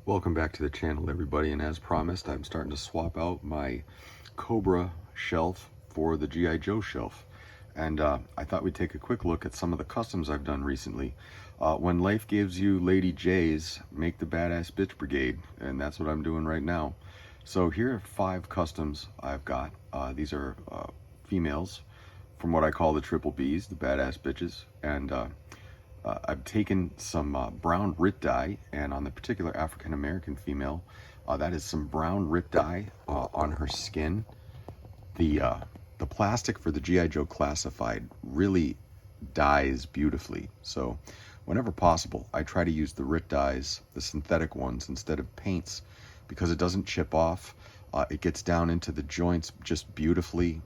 Welcome back to the channel, everybody, and as promised, I'm starting to swap out my Cobra shelf for the G.I. Joe shelf. And I thought we'd take a quick look at some of the customs I've done recently. When life gives you Lady Jays, make the badass bitch brigade, and that's what I'm doing right now. So here are 5 customs I've got. These are females from what I call the triple Bs, the badass bitches, and I've taken some brown RIT dye, and on the particular African American female, that is some brown RIT dye on her skin. The plastic for the G.I. Joe Classified really dyes beautifully. So whenever possible, I try to use the RIT dyes, the synthetic ones, instead of paints, because it doesn't chip off. It gets down into the joints just beautifully,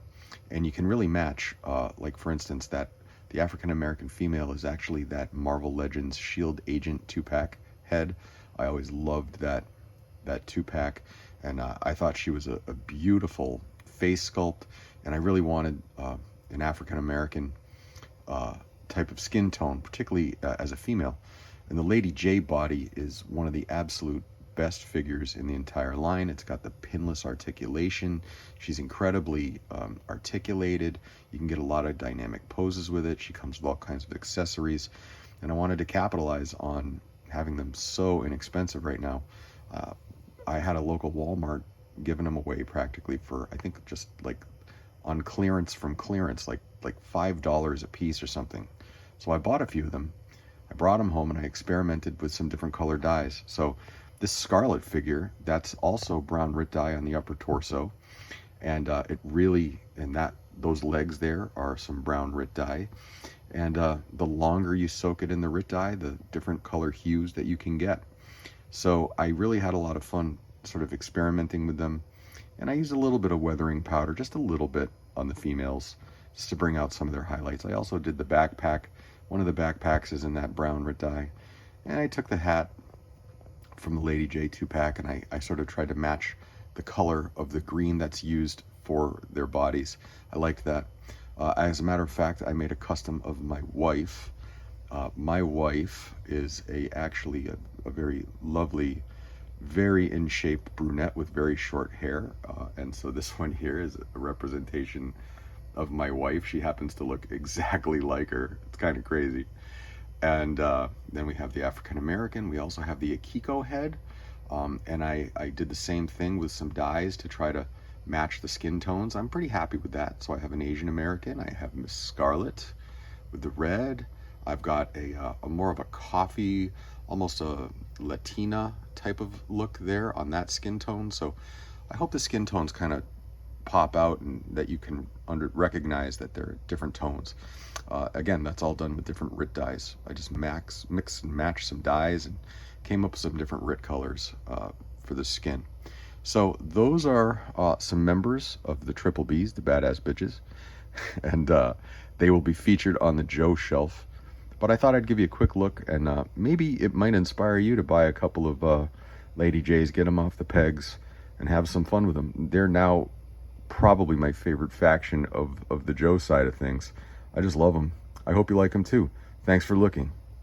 and you can really match, like for instance, that the African American female is actually that Marvel Legends Shield Agent 2-pack head. I always loved that 2-pack, and I thought she was a beautiful face sculpt, and I really wanted an African American type of skin tone, particularly as a female. And the Lady Jaye body is one of the absolute best figures in the entire line. It's got the pinless articulation. She's incredibly articulated. You can get a lot of dynamic poses with it. She comes with all kinds of accessories, and I wanted to capitalize on having them so inexpensive right now. I had a local Walmart giving them away practically for, I think, just like on clearance from clearance, like $5 a piece or something. So I bought a few of them. I brought them home and I experimented with some different color dyes. So this Scarlet figure, that's also brown RIT dye on the upper torso, and it really, and those legs there are some brown RIT dye, and the longer you soak it in the RIT dye, the different color hues that you can get. So I really had a lot of fun sort of experimenting with them, and I used a little bit of weathering powder, just a little bit on the females, just to bring out some of their highlights. I also did the backpack. One of the backpacks is in that brown RIT dye, and I took the hat from the Lady Jaye 2-pack, and I sort of tried to match the color of the green that's used for their bodies. I liked that. As a matter of fact, I made a custom of my wife. My wife is actually a very lovely, very in shape brunette with very short hair, and so this one here is a representation of my wife. She happens to look exactly like her. It's kind of crazy. And then we have the African American. We also have the Akiko head, and I did the same thing with some dyes to try to match the skin tones. I'm pretty happy with that. So I have an Asian American. I have Miss Scarlet with the red. I've got a more of a coffee, almost a Latina type of look there on that skin tone. So I hope the skin tones kind of pop out and that you can recognize that they're different tones. Again, that's all done with different RIT dyes. I just mix and match some dyes and came up with some different RIT colors for the skin. So those are some members of the triple Bs, the badass bitches, and they will be featured on the Joe shelf. But I thought I'd give you a quick look, and maybe it might inspire you to buy a couple of Lady Jays, get them off the pegs, and have some fun with them. They're now probably my favorite faction of the Joe side of things. I just love them. I hope you like them too. Thanks for looking.